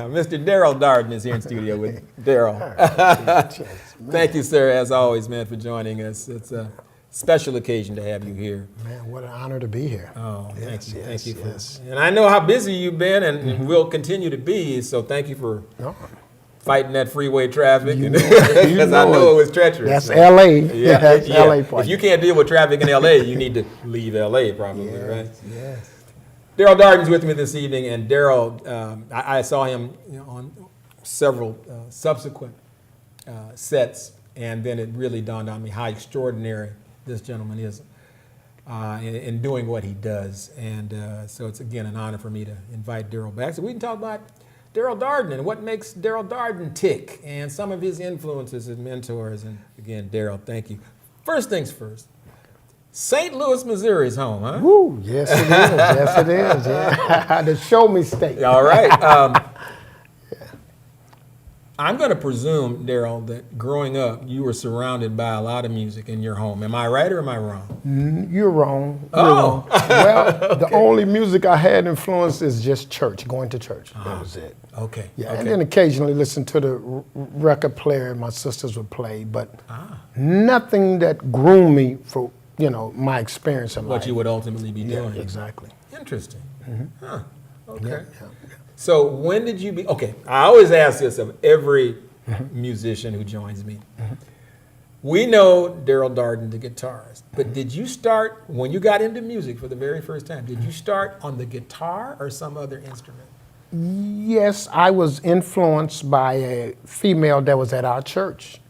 Mr. Daryl Darden is here in studio with Daryl. Thank you, sir, as always, man, for joining us. It's a special occasion to have you here. Man, what an honor to be here. Oh, yes, thank you. Yes. And I know how busy you've been and will continue to be, so thank you for fighting that freeway traffic. Because I know it was treacherous. That's L.A. Yeah, that's L.A. If you can't deal with traffic in L.A., you need to leave L.A. probably, right? Yes. Daryl Darden's with me this evening, and Daryl, I saw him on several subsequent sets, and then it really dawned on me how extraordinary this gentleman is in doing what he does. And so it's, again, an honor for me to invite Daryl back so we can talk about Daryl Darden and what makes Daryl Darden tick and some of his influences and mentors. And again, Daryl, thank you. First things first. St. Louis, Missouri is home, huh? Woo, yes it is, yes it is. Yeah. The show me state. All right. I'm going to presume, Daryl, that growing up you were surrounded by a lot of music in your home. Am I right or am I wrong? You're wrong. Oh. Well, the only music I had influence is just church, going to church. That was it. Okay. Yeah, okay. and then occasionally listen to the record player my sisters would play, but nothing that groomed me for my experience in life. What you would ultimately be doing. Exactly. Interesting. Huh. Okay. Yeah. So when did you okay, I always ask this of every musician who joins me. We know Daryl Darden, the guitarist, but did you start, when you got into music for the very first time, did you start on the guitar or some other instrument? Yes, I was influenced by a female that was at our church,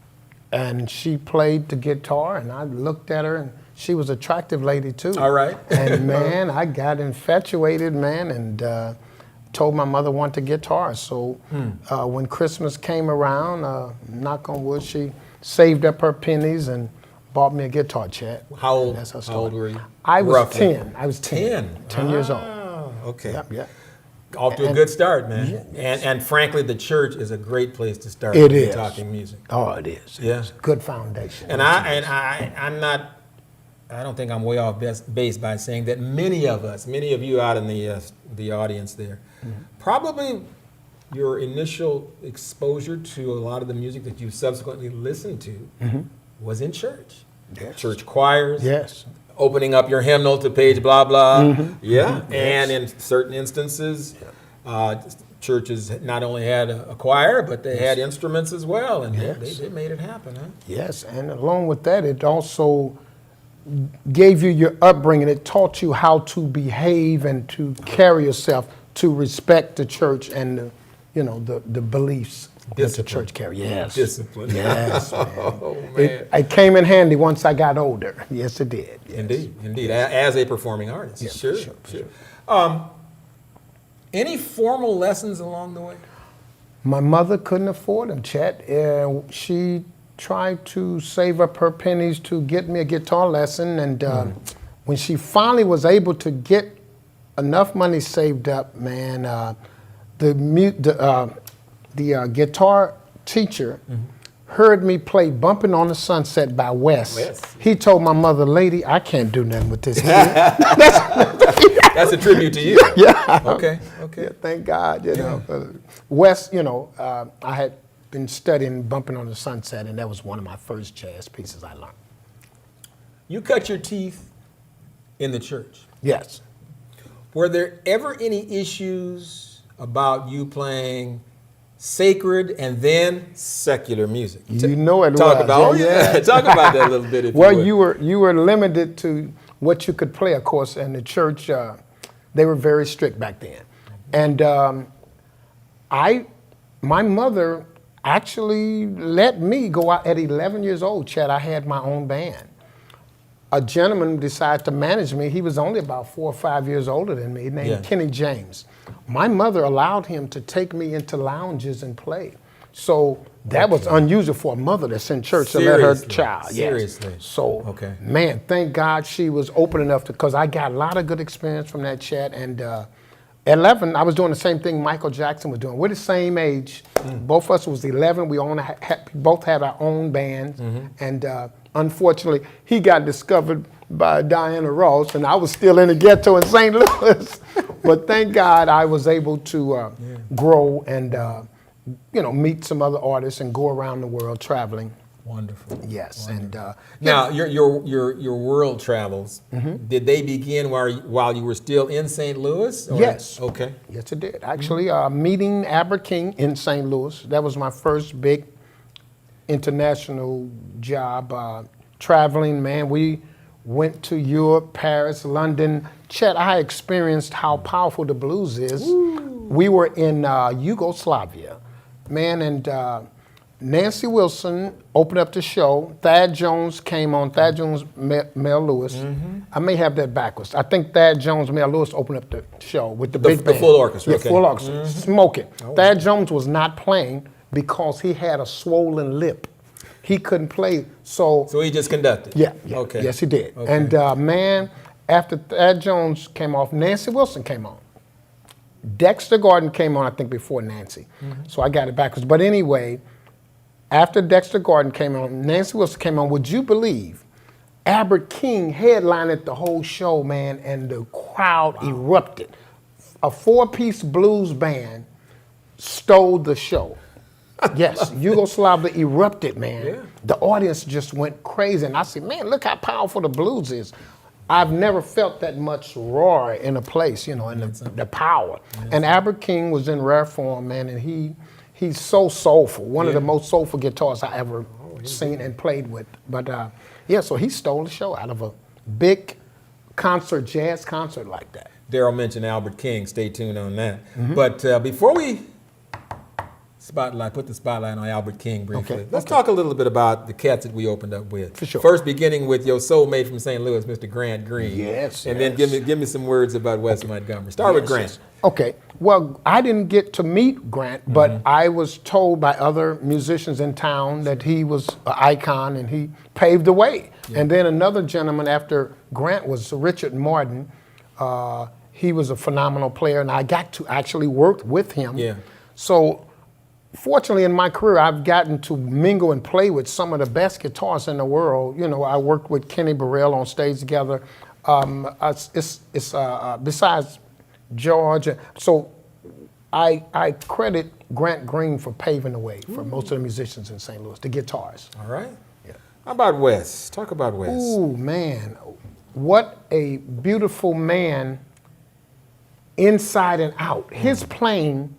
and she played the guitar, and I looked at her, and she was an attractive lady too. All right. And man, I got infatuated, man, and told my mother I wanted a guitar. So when Christmas came around, knock on wood, she saved up her pennies and bought me a guitar, Chet. How old, That's how how old were you? I was Roughly. 10. I was 10. 10 years old. Okay. Yeah. Off to a good start, man. And frankly, the church is a great place to start It is. talking music. Oh, it is. Yeah. It's a good foundation. And I'm not, I don't think I'm way off base by saying that many of you out in the audience there, probably your initial exposure to a lot of the music that you subsequently listened to was in church. Yes. Church choirs. Yes. Opening up your hymnal to page blah blah. Yeah. Yes. And in certain instances, churches not only had a choir, but they had instruments as well, and they made it happen, huh? Yes, and along with that, it also gave you your upbringing. It taught you how to behave and to carry yourself, to respect the church and the beliefs that the church carry. Yes. Discipline. Yes, man. Oh, man. It came in handy once I got older. Yes, it did. Yes. Indeed. As a performing artist. Yeah, Sure. Any formal lessons along the way? My mother couldn't afford them, Chet. She tried to save up her pennies to get me a guitar lesson, and when she finally was able to get enough money saved up, man, the guitar teacher heard me play Bumping on the Sunset by Wes. He told my mother, lady, I can't do nothing with this kid. That's a tribute to you. Yeah. Okay. Yeah, thank God. Wes, I had been studying Bumping on the Sunset, and that was one of my first jazz pieces I learned. You cut your teeth in the church. Yes. Were there ever any issues about you playing sacred and then secular music? You know it Talk was. about talk about that a little bit. If you were limited to what you could play, of course, and the church they were very strict back then, and my mother actually let me go out at 11 years old. Chad, I had my own band. A gentleman decided to manage me. He was only about 4 or 5 years older than me, named Kenny James. My mother allowed him to take me into lounges and play. So that was unusual for a mother that's in church to let her child. Seriously. Yes. So, man, thank God she was open enough because I got a lot of good experience from that, Chat. And at 11, I was doing the same thing Michael Jackson was doing. We're the same age. Both of us was 11. We both had our own bands. And unfortunately, he got discovered by Diana Ross, and I was still in the ghetto in St. Louis. But thank God I was able to grow and meet some other artists and go around the world traveling. Wonderful. Yes, Wonderful. and now your world travels. Did they begin while you were still in St. Louis? Or? Yes. Okay. Yes, it did. Actually, meeting Albert King in St. Louis. That was my first big international job. Traveling, man. We went to Europe, Paris, London. Chet, I experienced how powerful the blues is. Woo. We were in Yugoslavia, man, and Nancy Wilson opened up the show. Thad Jones came on. Thad Jones, Mel Lewis. I may have that backwards. I think Thad Jones, Mel Lewis opened up the show with the big band. The full orchestra. Yeah, okay. full orchestra, smoking. Oh. Thad Jones was not playing because he had a swollen lip. He couldn't play, so he just conducted. Yeah. Okay. Yes, he did. Okay. And man, after Thad Jones came off, Nancy Wilson came on. Dexter Gordon came on, I think, before Nancy. So I got it backwards. But anyway, after Dexter Gordon came on, Nancy Wilson came on. Would you believe Albert King headlined the whole show, man, and the crowd erupted. A four-piece blues band stole the show. Yes, Yugoslavia erupted, man. Yeah. The audience just went crazy. And I said, man, look how powerful the blues is. I've never felt that much roar in a place, and the power. Yes. And Albert King was in rare form, man, and he's so soulful. One of the most soulful guitarists I ever seen and played with. But so he stole the show out of a big concert, jazz concert like that. Daryl mentioned Albert King. Stay tuned on that. But before we put the spotlight on Albert King briefly. Okay. Let's talk a little bit about the cats that we opened up with. For sure. First, beginning with your soulmate from St. Louis, Mr. Grant Green. Yes. And then give me some words about Wes Montgomery. Start with Grant. Okay. Well, I didn't get to meet Grant, but I was told by other musicians in town that he was an icon and he paved the way. Yeah. And then another gentleman after Grant was Richard Martin. He was a phenomenal player, and I got to actually work with him. Yeah. So fortunately, in my career, I've gotten to mingle and play with some of the best guitarists in the world. I worked with Kenny Burrell on stage together. Besides George, so I credit Grant Green for paving the way for most of the musicians in St. Louis, the guitarists. All right. Yeah. How about Wes? Talk about Wes. Ooh, man, what a beautiful man, inside and out. His playing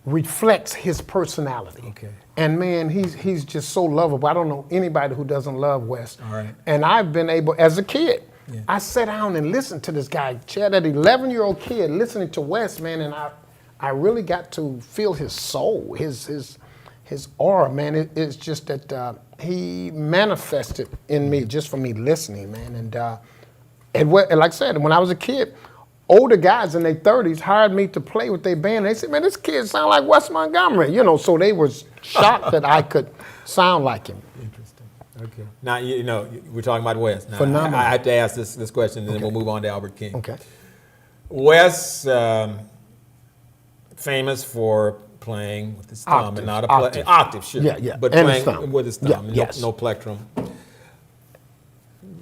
reflects his personality. Okay. And man, he's just so lovable. I don't know anybody who doesn't love Wes. All right. And I've been able, as a kid, I sat down and listened to this guy, Chet, an 11-year-old kid, listening to Wes, man, and I really got to feel his soul, his aura, man. It's just that he manifested in me just from me listening, man. And like I said, when I was a kid, older guys in their 30s hired me to play with their band. They said, man, this kid sound like Wes Montgomery, so they were shocked that I could sound like him. Interesting. Okay. Now, we're talking about Wes. Now, phenomenal. I have to ask this question, and then we'll move on to Albert King. Okay. Wes, famous for playing with his thumb and not octave, sure. Yeah. But and playing with his thumb, yeah, no plectrum.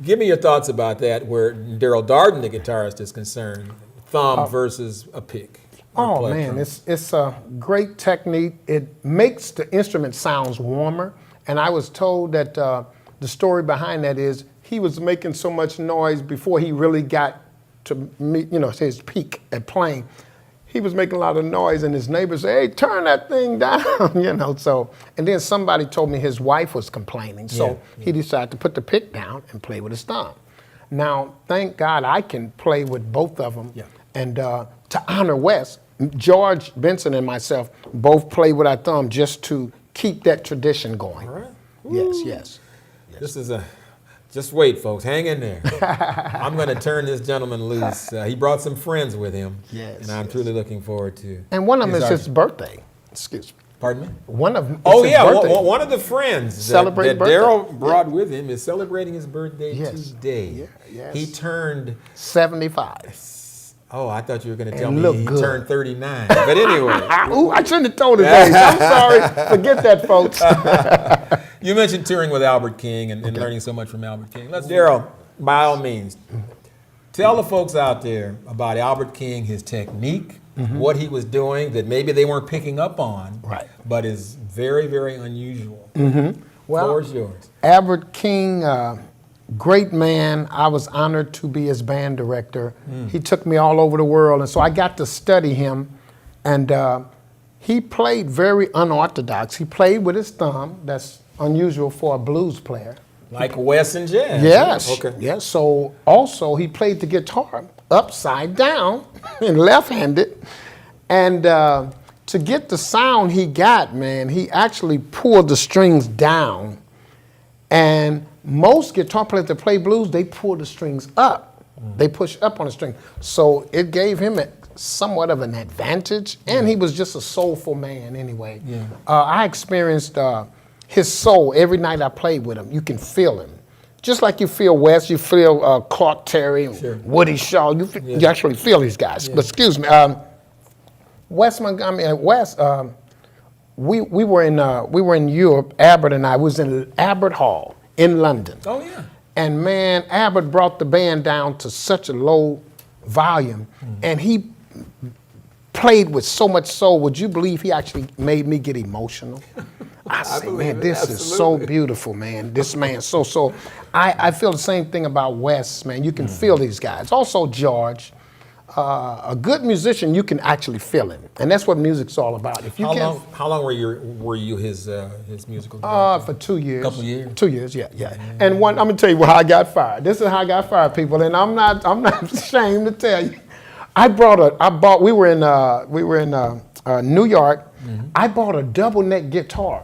Give me your thoughts about that, where Daryl Darden, the guitarist, is concerned. Thumb versus a pick. Oh man, it's a great technique. It makes the instrument sounds warmer. And I was told that the story behind that is he was making so much noise before he really got to meet, his peak at playing. He was making a lot of noise, and his neighbors said, "Hey, turn that thing down," So, and then somebody told me his wife was complaining, so he decided to put the pick down and play with his thumb. Now, thank God I can play with both of them. Yeah. And to honor Wes, George Benson and myself both play with our thumb just to keep that tradition going. All right. Yes. This is just wait, folks. Hang in there. I'm going to turn this gentleman loose. He brought some friends with him. Yes. And I'm truly looking forward to. And one of them is his birthday. Excuse me. Pardon me? One of them. Oh, yeah. One of the friends that Daryl brought with him is celebrating his birthday today. Yeah. Yes. He turned 75. Oh, I thought you were going to tell me he turned 39. But anyway. Ooh, I shouldn't have told his age. I'm sorry. Forget that, folks. You mentioned touring with Albert King and learning so much from Albert King. Daryl, by all means, tell the folks out there about Albert King, his technique, what he was doing that maybe they weren't picking up on, but is very, very unusual. Well, Floor is yours. Albert King, great man. I was honored to be his band director. He took me all over the world, and so I got to study him. And he played very unorthodox. He played with his thumb. That's unusual for a blues player. Like Wes and Jazz. Yes. Okay. Yes. So also he played the guitar upside down and left-handed. And to get the sound he got, man, he actually pulled the strings down. And most guitar players that play blues, they pull the strings up. They push up on the string. So it gave him somewhat of an advantage. And he was just a soulful man anyway. Yeah. I experienced his soul every night I played with him. You can feel him. Just like you feel Wes, you feel Clark Terry, Woody Shaw. You actually feel these guys. But excuse me, Wes Montgomery, we were in Europe. Albert and I was in Albert Hall in London. Oh yeah. And man, Albert brought the band down to such a low volume, and he played with so much soul. Would you believe he actually made me get emotional? I said, man, this is so beautiful, man. This man, so. I feel the same thing about Wes, man. You can feel these guys. Also, George, a good musician, you can actually feel him, and that's what music's all about. If you How long were you his musical director? For 2 years. Couple years. 2 years, yeah. And I'm gonna tell you how I got fired. This is how I got fired, people, and I'm not ashamed to tell you. We were in New York. I bought a double neck guitar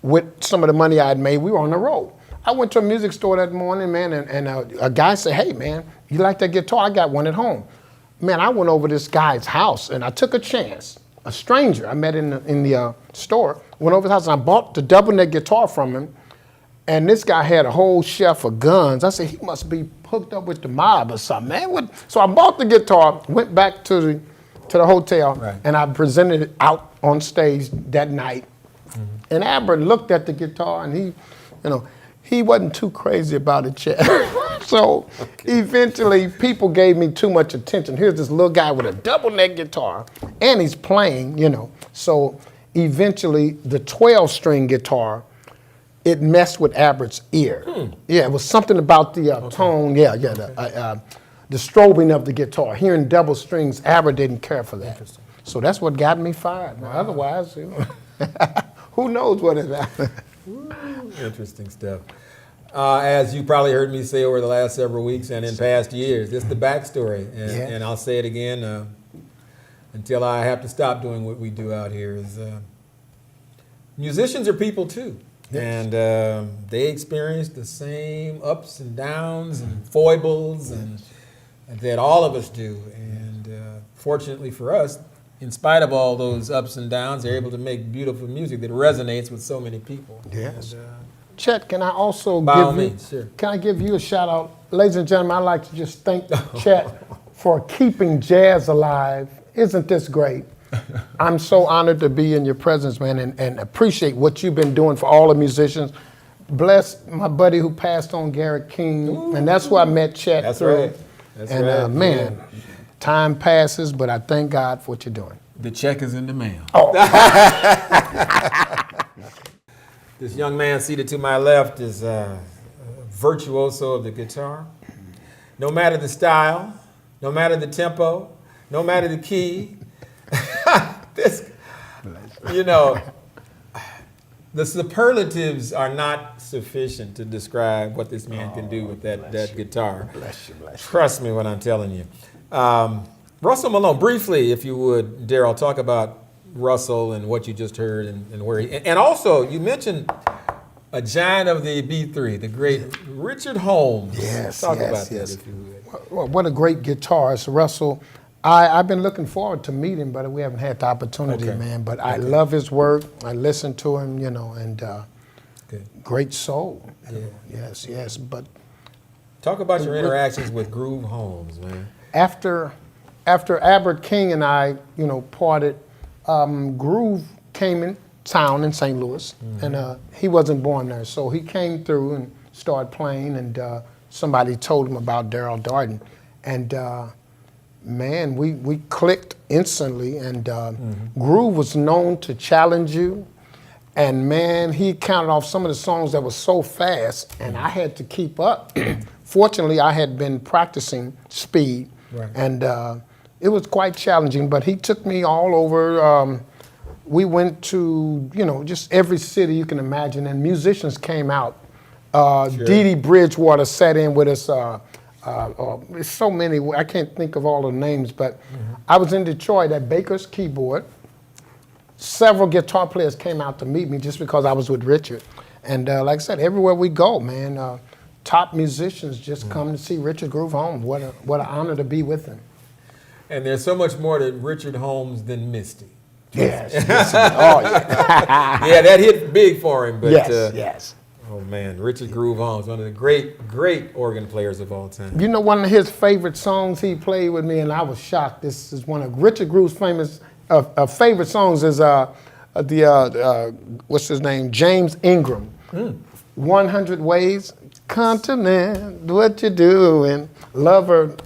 with some of the money I had made. We were on the road. I went to a music store that morning, man, and a guy said, hey, man, you like that guitar? I got one at home. Man, I went over this guy's house, and I took a chance. A stranger I met in the store, went over his house, and I bought the double neck guitar from him, and this guy had a whole shelf of guns. I said, he must be hooked up with the mob or something, man. So I bought the guitar, went back to the hotel, and I presented it out on stage that night. And Albert looked at the guitar, and he wasn't too crazy about it, Chet. So eventually, people gave me too much attention. Here's this little guy with a double neck guitar, and he's playing, So eventually, the 12-string guitar, it messed with Albert's ear. Yeah, it was something about the tone. The strobing of the guitar. Hearing double strings, Albert didn't care for that. So that's what got me fired. Now, otherwise, who knows what has happened. Interesting stuff. As you probably heard me say over the last several weeks and in past years, this is the backstory. And I'll say it again until I have to stop doing what we do out here. Musicians are people too. And they experience the same ups and downs and foibles and that all of us do. And fortunately for us, in spite of all those ups and downs, they're able to make beautiful music that resonates with so many people. Yes. And, Chet, can I also Can I give you a shout out? Ladies and gentlemen, I'd like to just thank Chet for keeping jazz alive. Isn't this great? I'm so honored to be in your presence, man, and appreciate what you've been doing for all the musicians. Bless my buddy who passed on, Garrett King, and that's where I met Chet. That's right. That's right. Man, time passes, but I thank God for what you're doing. The check is in the mail. Oh. This young man seated to my left is a virtuoso of the guitar. No matter the style, no matter the tempo, no matter the key, the superlatives are not sufficient to describe what this man can do with that guitar. Bless you. Trust me when I'm telling you. Russell Malone, briefly, if you would, Daryl, talk about Russell and what you just heard and where he, and also you mentioned a giant of the B3, the great Richard Holmes. Yes, talk about that if you would. Well, what a great guitarist, Russell. I've been looking forward to meet him, but we haven't had the opportunity, man. But I love his work. I listen to him, and great soul. Yeah. Yes. But talk about your interactions with Groove Holmes, man. After Albert King and I, parted, Groove came town in St. Louis, and he wasn't born there. So he came through and started playing, and somebody told him about Daryl Darden. And man, we clicked instantly, and Groove was known to challenge you. And man, he counted off some of the songs that were so fast, and I had to keep up. Fortunately, I had been practicing speed, and it was quite challenging, but he took me all over. We went to, just every city you can imagine, and musicians came out. Dee Dee Bridgewater sat in with us. There's so many, I can't think of all the names, but I was in Detroit at Baker's Keyboard. Several guitar players came out to meet me just because I was with Richard. And like I said, everywhere we go, man, top musicians just come to see Richard Groove Holmes. What an honor to be with him. And there's so much more to Richard Holmes than Misty. Yes. Oh, yeah. Yeah, that hit big for him. But, yes. Oh, man, Richard Groove Holmes, one of the great organ players of all time. You know, one of his favorite songs he played with me, and I was shocked. This is one of Richard Groove's famous favorite songs is what's his name? James Ingram. 100 Ways, Continent, what you doing? Lover,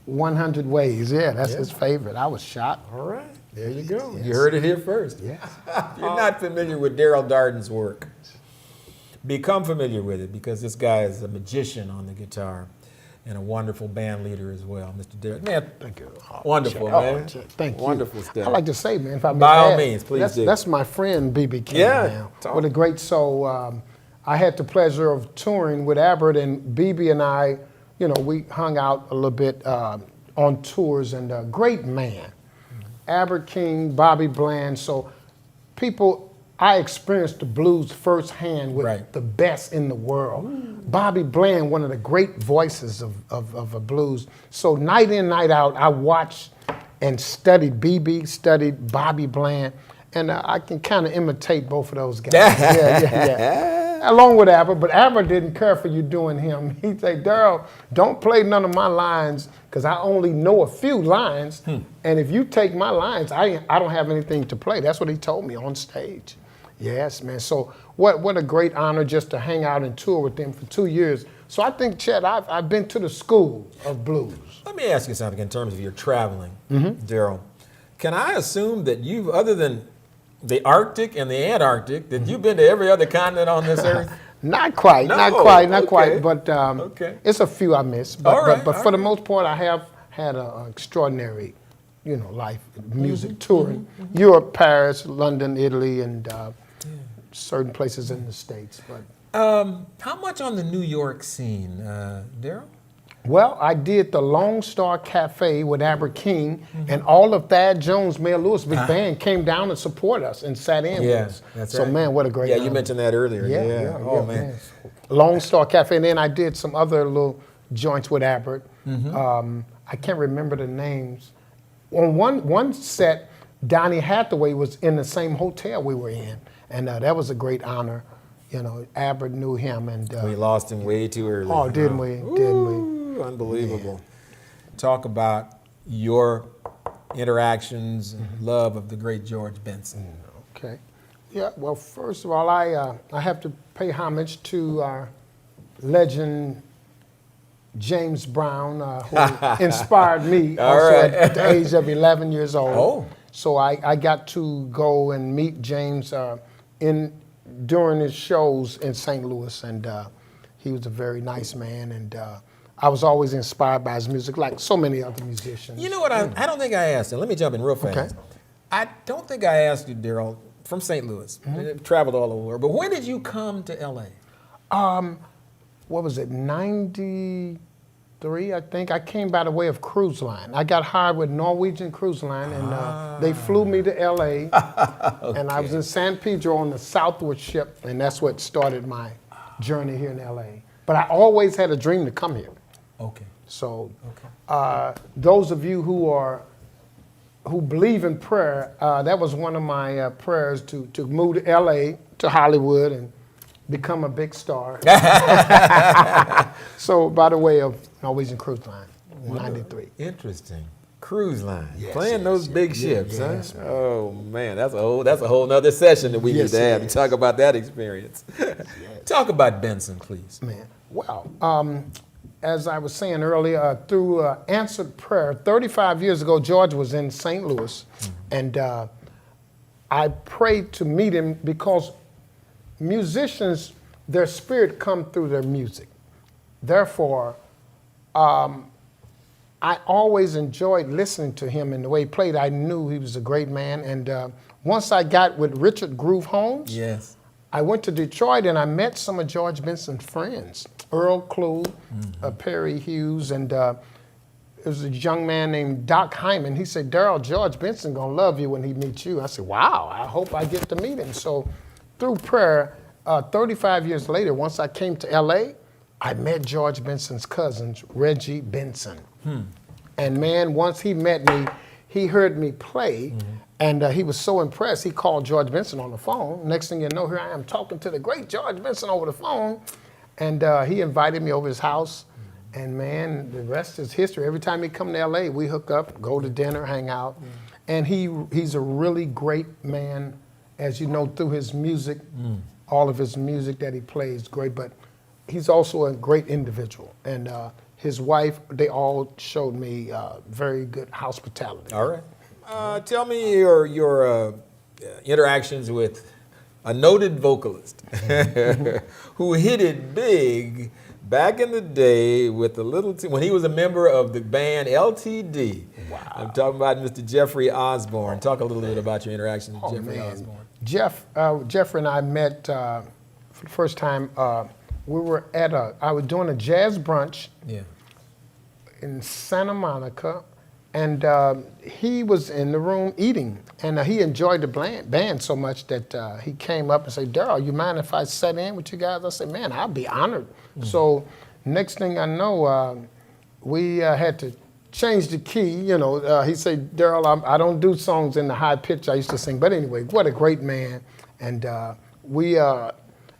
100 Ways. Yeah, that's his favorite. I was shocked. All right, there you go. Yes. You heard it here first. Yes. If you're not familiar with Daryl Darden's work, become familiar with it, because this guy is a magician on the guitar and a wonderful band leader as well, Mr. Darden. Man, thank you. Wonderful, man. Thank you. Wonderful stuff. I like to say, man, if I may By all add, means, please do. That's my friend, B.B. King. Yeah, now. What a great soul. I had the pleasure of touring with Albert, and B.B. and I, we hung out a little bit on tours, and a great man. Albert King, Bobby Bland. So I experienced the blues firsthand with the best in the world. Bobby Bland, one of the great voices of a blues. So night in, night out, I watched and studied B.B., studied Bobby Bland, and I can kind of imitate both of those guys. Yeah. Along with Albert, but Albert didn't care for you doing him. He'd say, Daryl, don't play none of my lines, because I only know a few lines, and if you take my lines, I don't have anything to play. That's what he told me on stage. Yes, man. So what a great honor just to hang out and tour with them for 2 years. So I think, Chet, I've been to the school of blues. Let me ask you something in terms of your traveling, Daryl. Can I assume that you've, other than the Arctic and the Antarctic, that you've been to every other continent on this earth? Not quite, No, not quite, but it's a few I missed. But for the most part, I have had an extraordinary, life, music touring. Europe, Paris, London, Italy, and certain places in the States. But how much on the New York scene, Daryl? Well, I did the Lone Star Cafe with Albert King, and all of Thad Jones, Mayor Lewis, big band came down and support us and sat in with us. That's so, right. Man, what a great honor. You mentioned that earlier. Oh, man. Lone Star Cafe, and then I did some other little joints with Albert. I can't remember the names. On one set, Donny Hathaway was in the same hotel we were in, and that was a great honor. Albert knew him, and we lost him way too early. Oh, didn't we? Unbelievable. Yeah. Talk about your interactions and love of the great George Benson. Okay. Yeah, well, first of all, I have to pay homage to our legend, James Brown, who inspired me at the age of 11 years old. Oh. So I got to go and meet James during his shows in St. Louis, and he was a very nice man, and I was always inspired by his music, like so many other musicians. You know what? I don't think I asked you. Let me jump in real fast. Okay. I don't think I asked you, Daryl, from St. Louis. Traveled all over the world. But when did you come to L.A.? What was it, 93, I think? I came by the way of cruise line. I got hired with Norwegian Cruise Line, and they flew me to L.A., and I was in San Pedro on the Southward ship, and that's what started my journey here in L.A. But I always had a dream to come here. Okay. So those of you who believe in prayer, that was one of my prayers to move to L.A., to Hollywood, and become a big star. So by the way of Norwegian Cruise Line, 93. Interesting. Cruise line, Yes, playing those big ships, yes, huh? man. Oh man, that's a whole nother session that we need Yes, to have it to talk about that experience. Talk about Benson, please. Man, well, as I was saying earlier, through answered prayer, 35 years ago, George was in St. Louis, and I prayed to meet him because musicians, their spirit come through their music. Therefore, I always enjoyed listening to him and the way he played. I knew he was a great man. And once I got with Richard Groove Holmes, Yes. I went to Detroit and I met some of George Benson's friends, Earl Klugh, Perry Hughes, and there was a young man named Doc Hyman. He said, Daryl, George Benson gonna love you when he meets you. I said, wow, I hope I get to meet him. So through prayer, 35 years later, once I came to LA, I met George Benson's cousins, Reggie Benson. And man, once he met me, he heard me play, and he was so impressed, he called George Benson on the phone. Next thing you know, here I am talking to the great George Benson over the phone, and he invited me over his house, and man, the rest is history. Every time he come to LA, we hook up, go to dinner, hang out, and he's a really great man, as you know, through his music, all of his music that he plays, great, but he's also a great individual, and his wife, they all showed me very good hospitality. All right. Tell me your interactions with a noted vocalist who hit it big back in the day with the little when he was a member of the band LTD. Wow. I'm talking about Mr. Jeffrey Osborne. Talk a little bit about your interactions with Jeffrey Osborne. Jeffrey and I met for the first time. We were I was doing a jazz brunch in Santa Monica, and he was in the room eating, and he enjoyed the band so much that he came up and said, Daryl, you mind if I sat in with you guys? I said, man, I'd be honored. So next thing I know, we had to change the key. You know, he said, Daryl, I don't do songs in the high pitch I used to sing, but anyway, what a great man. And we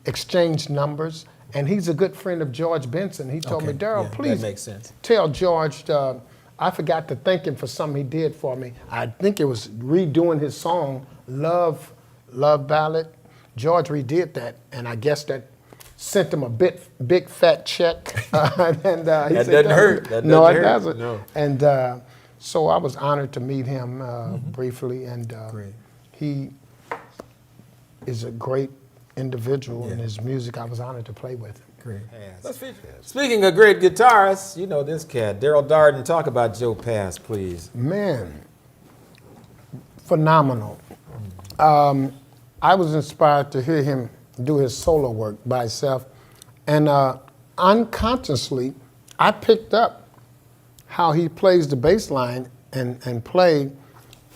exchanged numbers. And he's a good friend of George Benson. He told me, Daryl, please that makes sense. Tell George, I forgot to thank him for something he did for me. I think it was redoing his song, Love Ballad. George redid that, and I guess that sent him a big fat check. And he that said, doesn't hurt. That no, doesn't it hurt. doesn't. No. And so I was honored to meet him briefly, and Great. he is a great individual in his music. I was honored to play with him. Great. Speaking of great guitarists, you know this cat, Daryl Darden. Talk about Joe Pass, please. Man, phenomenal. I was inspired to hear him do his solo work by himself, and unconsciously, I picked up how he plays the bass line and play,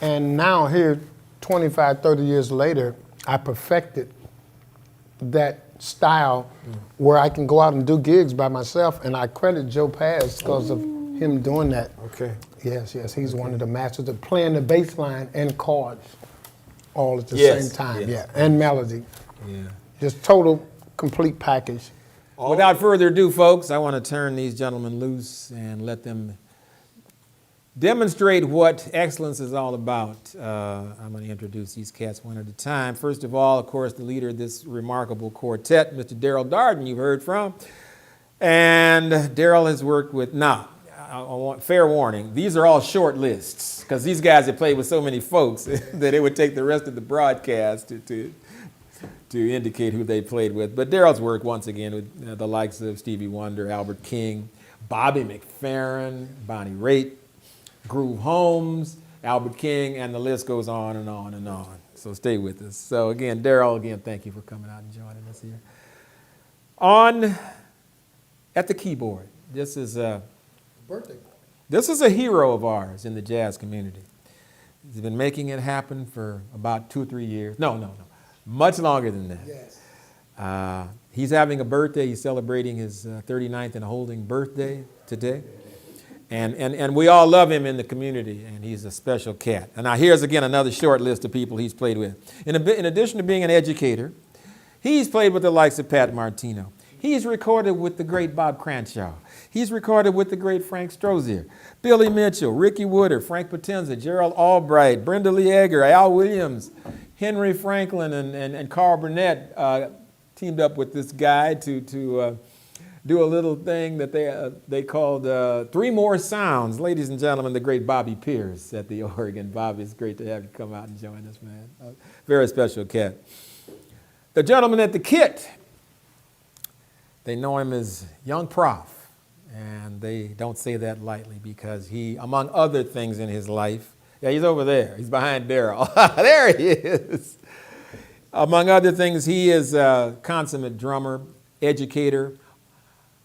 and now here, 25, 30 years later, I perfected that style where I can go out and do gigs by myself, and I credit Joe Pass because of him doing that. Okay. Yes, he's one of the masters of playing the bass line and chords all at the Yes, same time, yes. and melody. Yeah. Just total, complete package. Without further ado, folks, I want to turn these gentlemen loose and let them demonstrate what excellence is all about. I'm going to introduce these cats one at a time. First of all, of course, the leader of this remarkable quartet, Mr. Daryl Darden, you've heard from. And Daryl has worked with, now, I want fair warning, these are all short lists, because these guys have played with so many folks that it would take the rest of the broadcast to indicate who they played with. But Daryl's worked, once again, with the likes of Stevie Wonder, Albert King, Bobby McFerrin, Bonnie Raitt, Groove Holmes, Albert King, and the list goes on and on and on. So stay with us. So again, Daryl, again, thank you for coming out and joining us here. At the keyboard, this is a hero of ours in the jazz community. He's been making it happen for about 2 or 3 years. No, much longer than that. Yes. He's having a birthday. He's celebrating his 39th and holding birthday today. And we all love him in the community, and he's a special cat. And now here's again another short list of people he's played with. In addition to being an educator, he's played with the likes of Pat Martino. He's recorded with the great Bob Cranshaw. He's recorded with the great Frank Strozier, Billy Mitchell, Ricky Woodard, Frank Potenza, Gerald Albright, Brenda Lee Egger, Al Williams, Henry Franklin, and Carl Burnett teamed up with this guy to do a little thing that they called Three More Sounds. Ladies and gentlemen, the great Bobby Pierce at the Oregon. Bobby, it's great to have you come out and join us, man. Very special cat. The gentleman at the kit, they know him as Young Prof. And they don't say that lightly because he, among other things in his life, yeah, he's over there. He's behind Daryl. There he is. Among other things, he is a consummate drummer, educator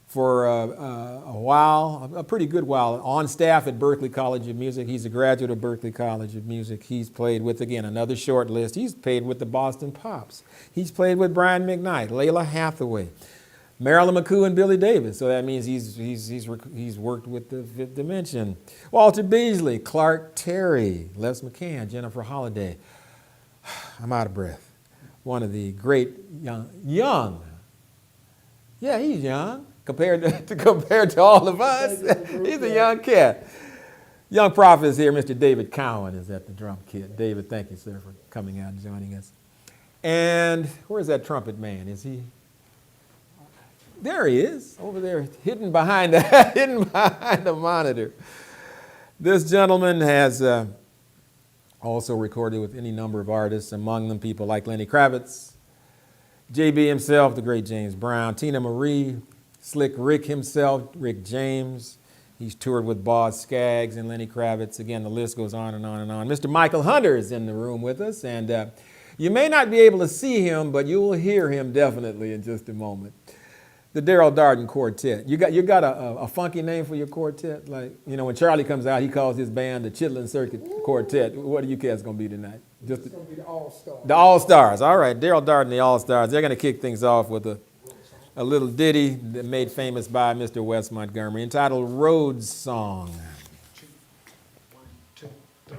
for a while, a pretty good while, on staff at Berklee College of Music. He's a graduate of Berklee College of Music. He's played with, again, another short list. He's played with the Boston Pops. He's played with Brian McKnight, Layla Hathaway, Marilyn McCoo, and Billy Davis. So that means he's worked with the Fifth Dimension. Walter Beasley, Clark Terry, Les McCann, Jennifer Holliday. I'm out of breath. One of the great young. Yeah, he's young compared to all of us. He's a young cat. Young Prof is here. Mr. David Cowan is at the drum kit. David, thank you, sir, for coming out and joining us. And where's that trumpet man? Is he? There he is, over there, hidden behind the monitor. This gentleman has also recorded with any number of artists, among them people like Lenny Kravitz, JB himself, the great James Brown, Tina Marie, Slick Rick himself, Rick James. He's toured with Boz Scaggs and Lenny Kravitz. Again, the list goes on and on and on. Mr. Michael Hunter is in the room with us, and you may not be able to see him, but you will hear him definitely in just a moment. The Daryl Darden Quartet. You got a funky name for your quartet? Like, you know, when Charlie comes out, he calls his band the Chitlin Circuit Quartet. What are you cats going to be tonight? It's going to be the All-Stars. The All-Stars. All right, Daryl Darden, the All-Stars. They're going to kick things off with a little ditty that made famous by Mr. Wes Montgomery entitled Rhodes Song. 1, 2, 3.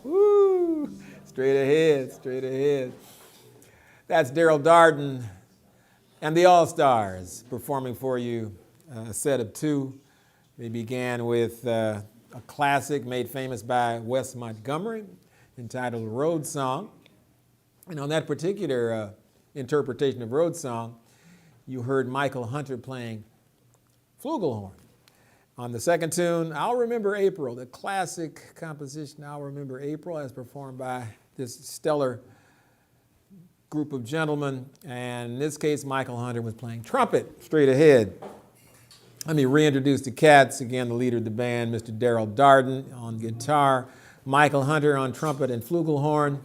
Woo! Straight ahead, straight ahead. That's Daryl Darden and the All-Stars performing for you a set of two. They began with a classic made famous by Wes Montgomery entitled Road Song. And on that particular interpretation of Road Song, you heard Michael Hunter playing Flugelhorn. On the second tune, I'll Remember April, the classic composition I'll Remember April, as performed by this stellar group of gentlemen. And in this case, Michael Hunter was playing trumpet straight ahead. Let me reintroduce the cats. Again, the leader of the band, Mr. Daryl Darden on guitar, Michael Hunter on trumpet and flugelhorn.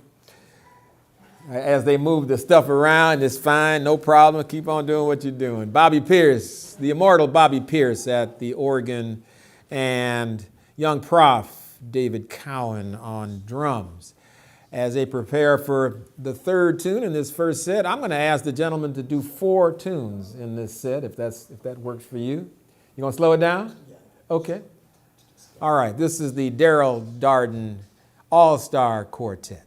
As they move the stuff around, it's fine, no problem. Keep on doing what you're doing. Bobby Pierce, the immortal Bobby Pierce at the organ, and young prof David Cowan on drums. As they prepare for the third tune in this first set, I'm going to ask the gentlemen to do 4 tunes in this set, if that works for you. You going to slow it down? Okay. All right, this is the Daryl Darden All-Star Quartet.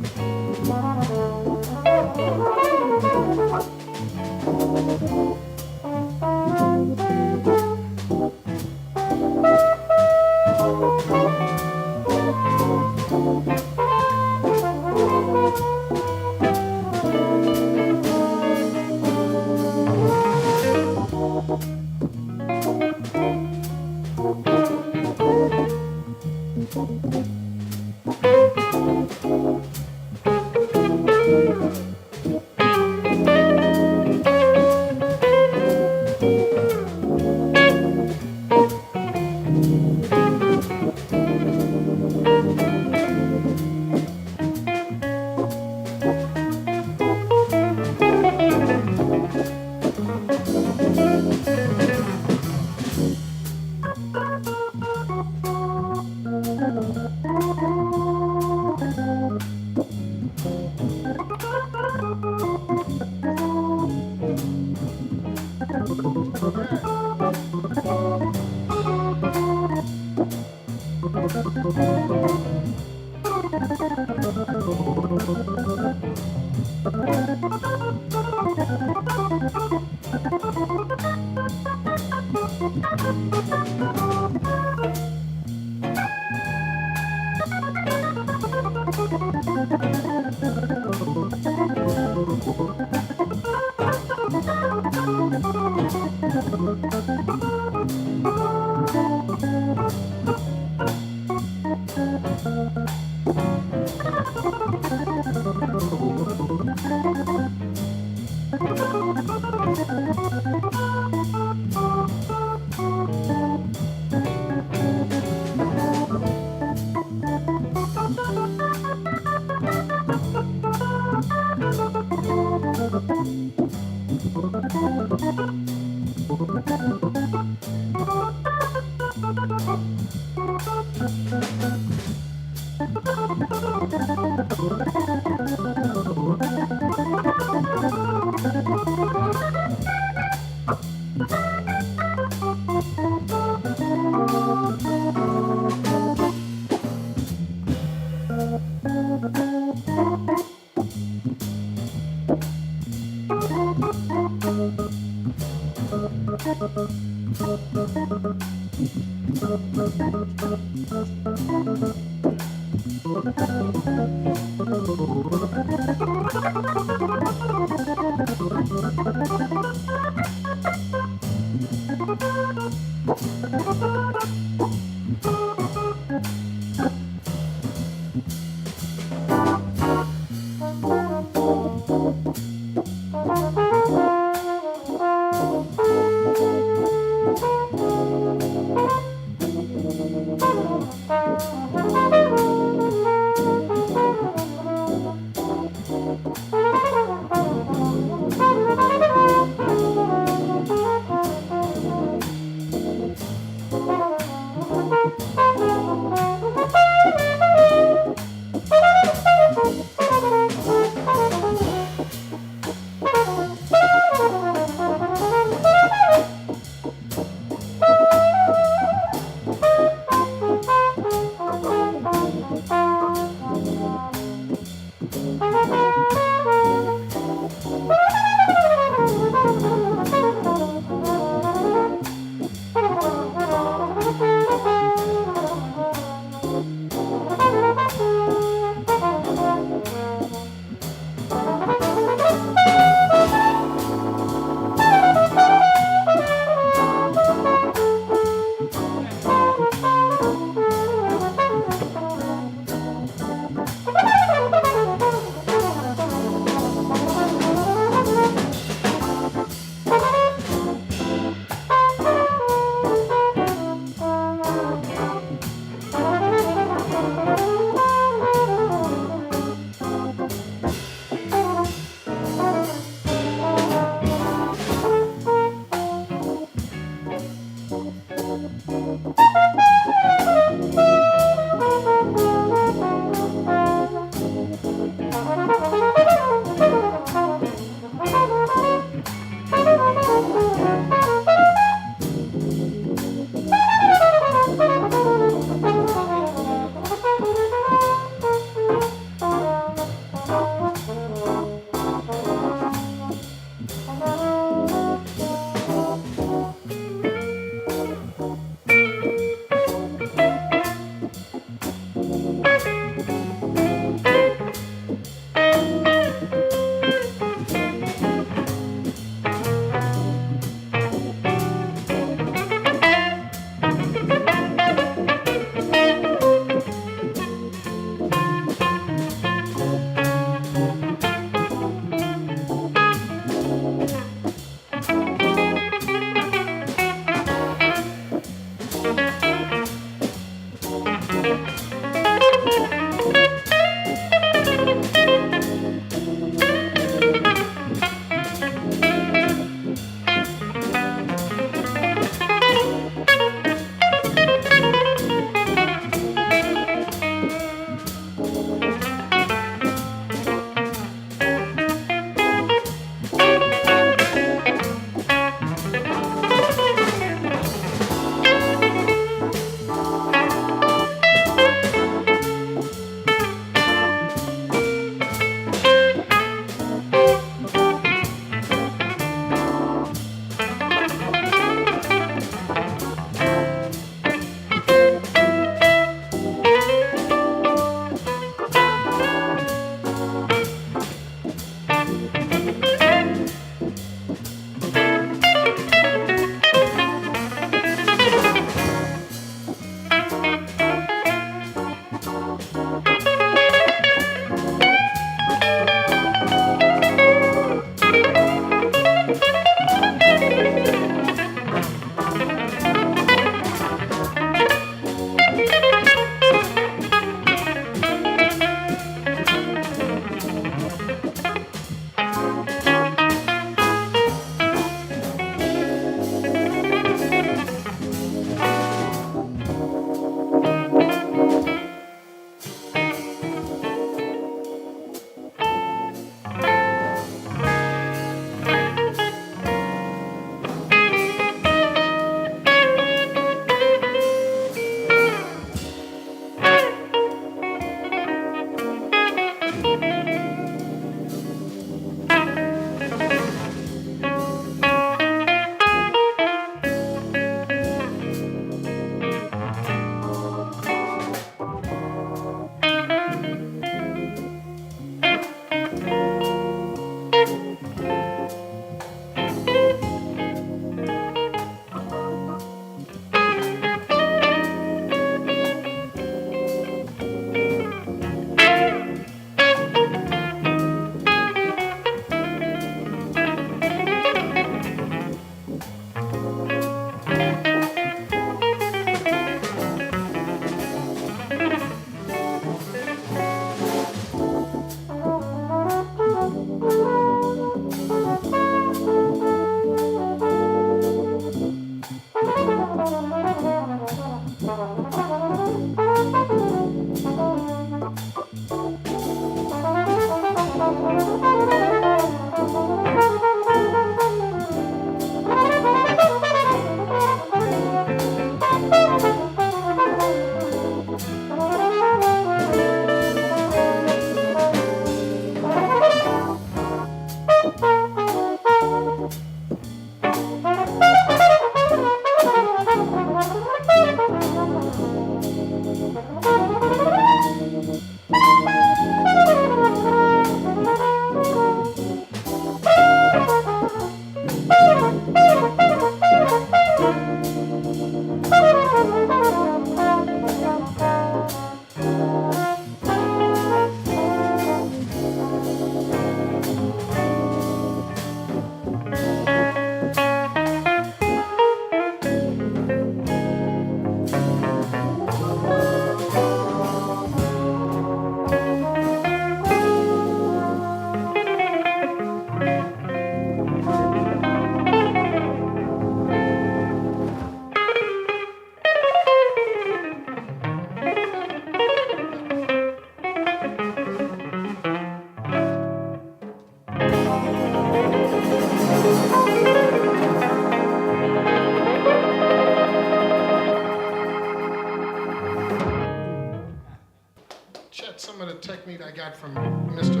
Chet, some of the technique I got from Mr.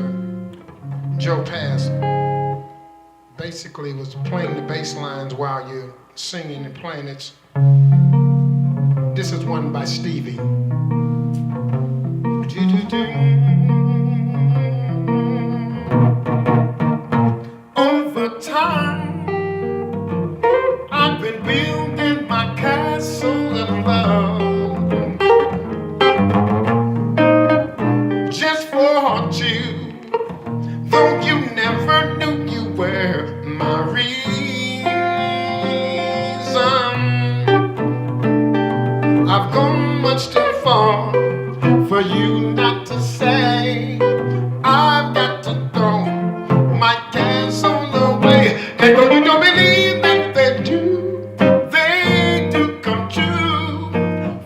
Joe Pass basically was playing the bass lines while you're singing and playing it. This is one by Stevie. Over time, I've been building my castle of love just for you, though you never knew you were my reason. I've gone much too far for you not to say I've got to throw my castle away. And though you don't believe that they do come true.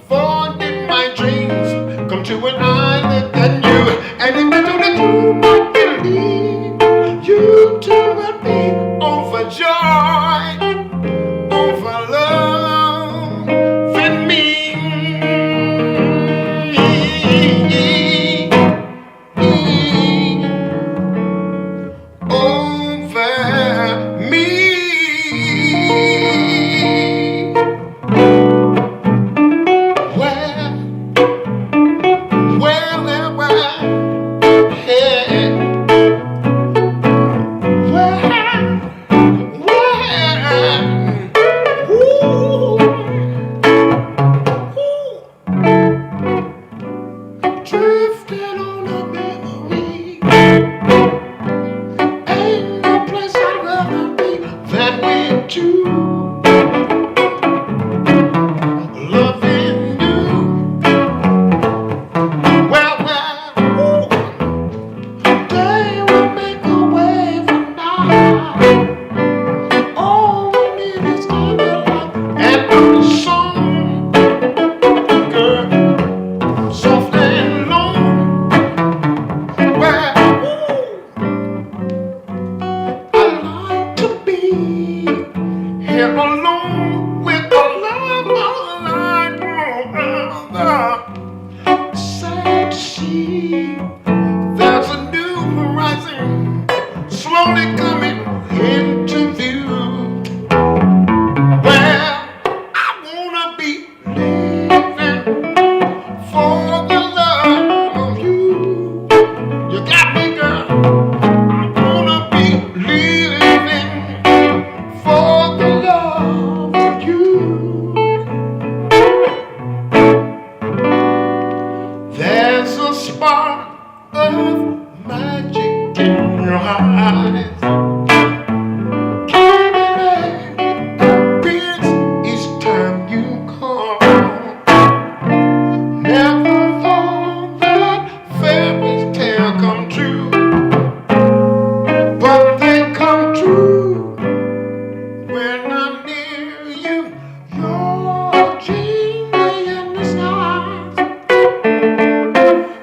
For did my dreams come true when I lived and you? And if you don't not believe, you too will be overjoyed, over love in me. spark of magic in your eyes. Each time you come, never thought that fairy tale come true, but they come true when I'm near you. You're a genie in disguise,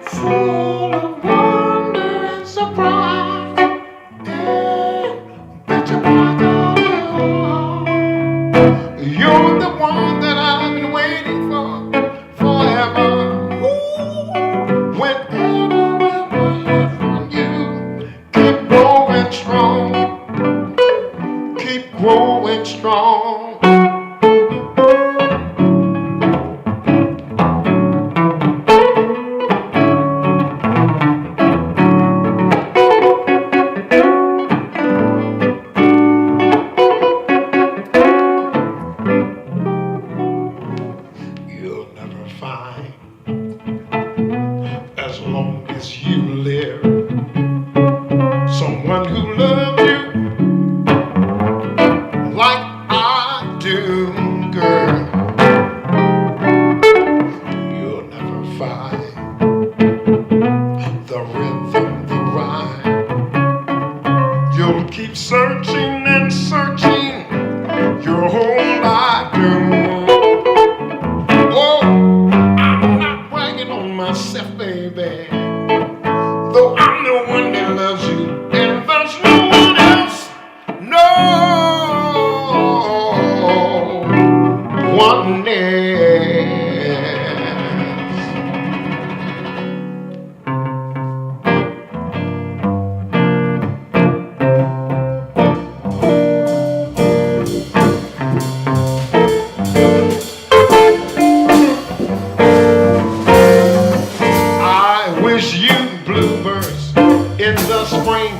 full of wonder and surprise. And bet you I got it all. You're the one that I've been waiting for forever. Ooh, whenever I hear from you, keep growing strong, keep growing strong. You'll never find, as long as you live, someone who loves you like I do, girl. You'll never find the rhythm, the rhyme. You'll keep searching and searching your whole life through. Oh, I'm not bragging on myself, baby, though I'm the one that loves you, and there's no one else, no one else. I wish you bluebirds in the spring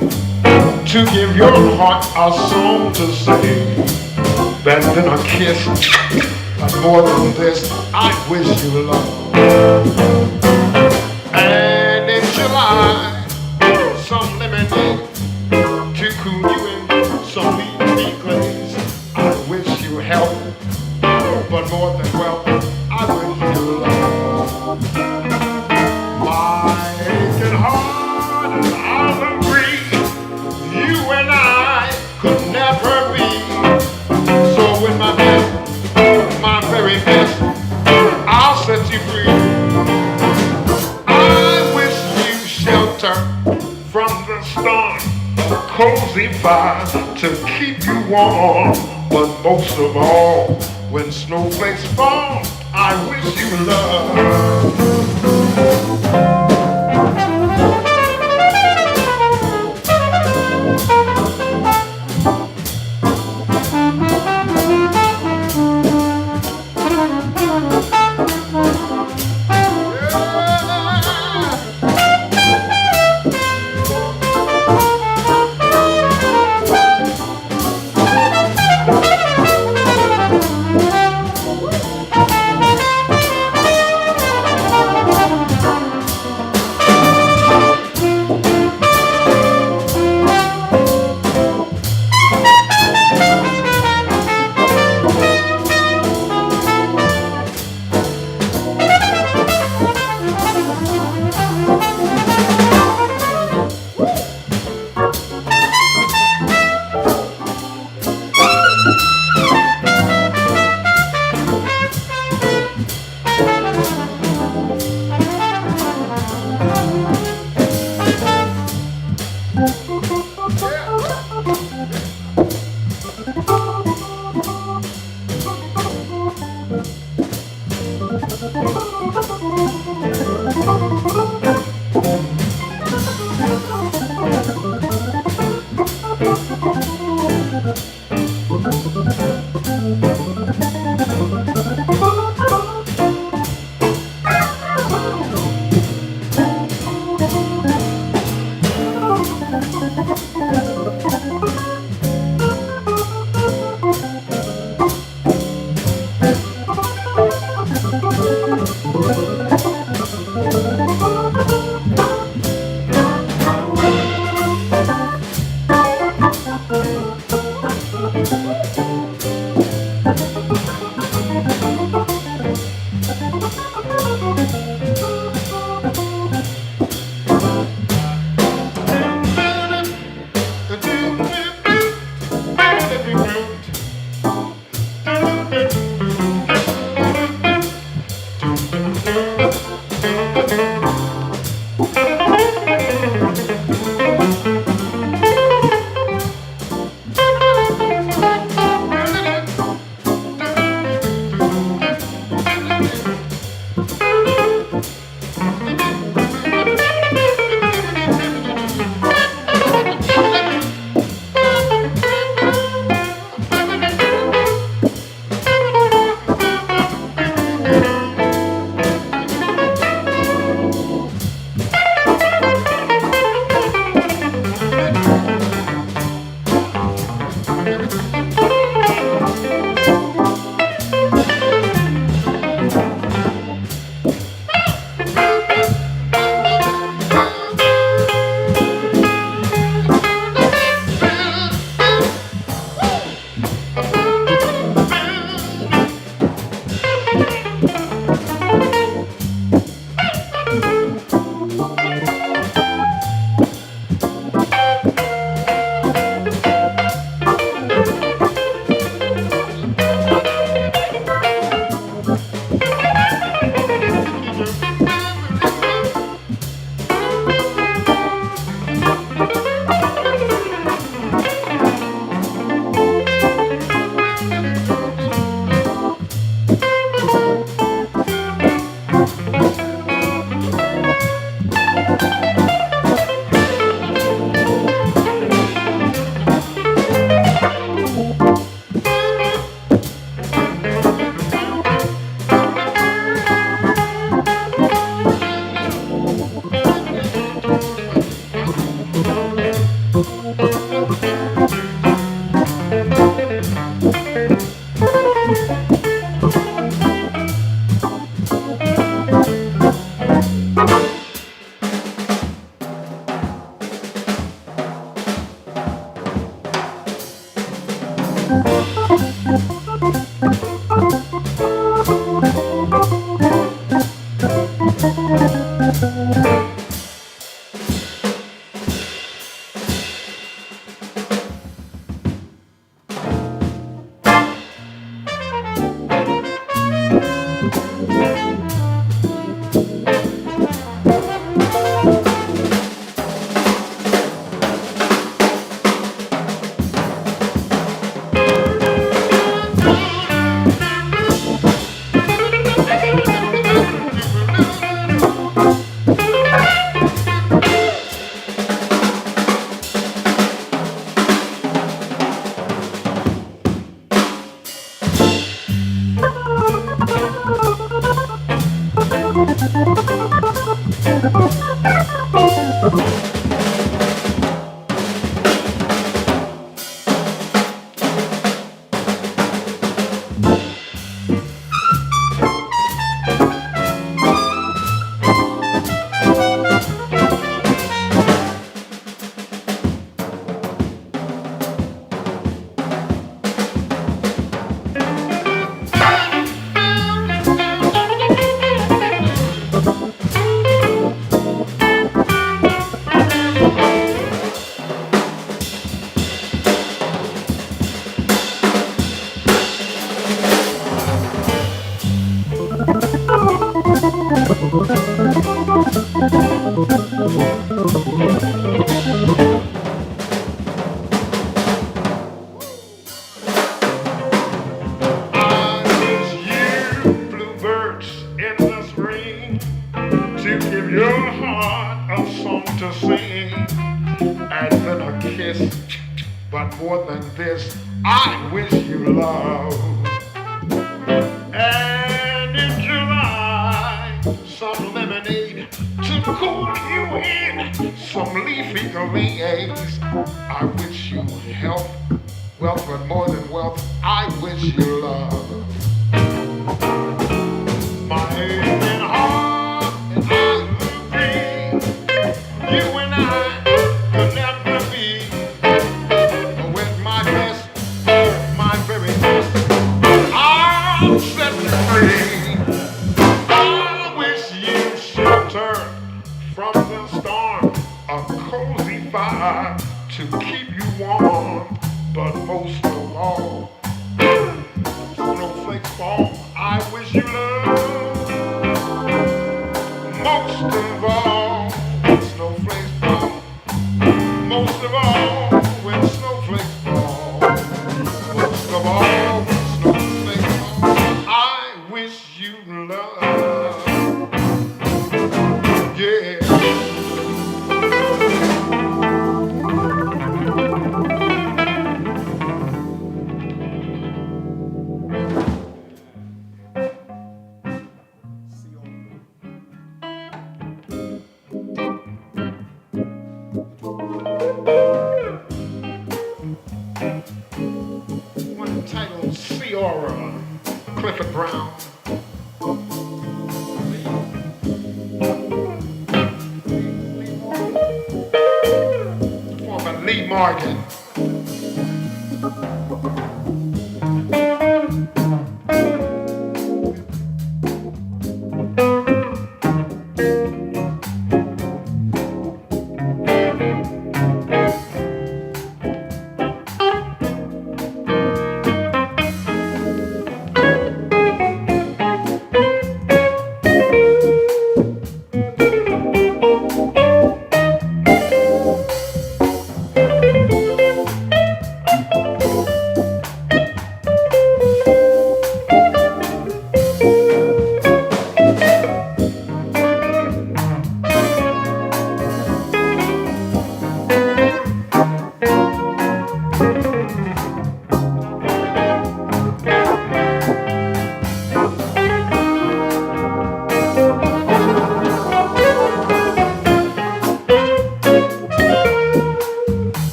to give your heart a song to sing, better than a kiss, but more than this, I wish you love. And in July, some lemonade to cool you in some leafy glaze. I wish you health, but more than wealth, I wish you love. My aching heart and I'll agree, you and I could never be. So with my best, my very best, I'll set you free. I wish you shelter from the storm, a cozy fire to keep you warm. But most of all, when snowflakes fall, I wish you love.